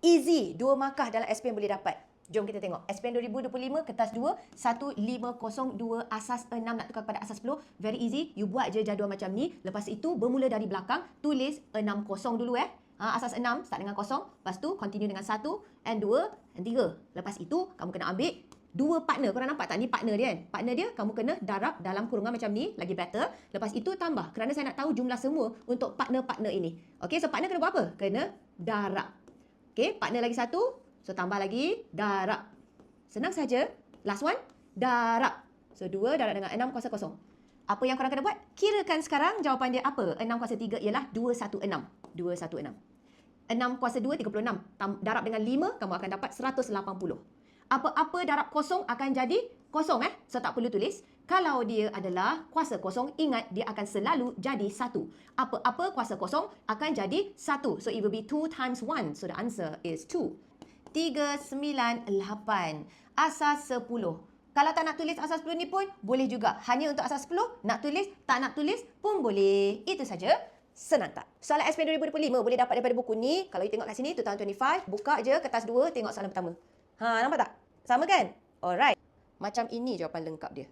easy. 2 markah dalam SPM boleh dapat. Jom kita tengok. SPM 2025, kertas 2, 1502, asas 6 nak tukar kepada asas 10. Very easy. You buat je jadual macam ni. Lepas itu, bermula dari belakang, tulis 60 dulu asas 6, start dengan 0. Lepas tu, continue dengan 1, and 2, and 3. Lepas itu, kamu kena ambil 2 partner. Korang nampak tak? Ni partner dia kan? Partner dia, kamu kena darab dalam kurungan macam ni. Lagi better. Lepas itu, tambah. Kerana saya nak tahu jumlah semua untuk partner-partner ini. Okay, so partner kena buat apa? Kena darab. Okay, partner lagi 1. So, tambah lagi, darab. Senang saja. Last one, darab. So, 2 darab dengan 6 kuasa 0. Apa yang korang kena buat? Kirakan sekarang jawapan dia apa? 6 kuasa 3 ialah 216. 216. 6 kuasa 2, 36. Darab dengan 5, kamu akan dapat 180. Apa-apa darab kosong akan jadi kosong. So, tak perlu tulis. Kalau dia adalah kuasa kosong, ingat dia akan selalu jadi 1. Apa-apa kuasa kosong akan jadi 1. So, it will be 2 times 1. So, the answer is 2. 398. Asas 10. Kalau tak nak tulis asas 10 ni pun boleh juga. Hanya untuk asas 10, nak tulis, tak nak tulis pun boleh. Itu saja. Senang tak? Soalan SPM 2025 boleh dapat daripada buku ni. Kalau you tengok kat sini, 2025, buka je kertas 2, tengok soalan pertama. Nampak tak? Sama kan? Alright. Macam ini jawapan lengkap dia.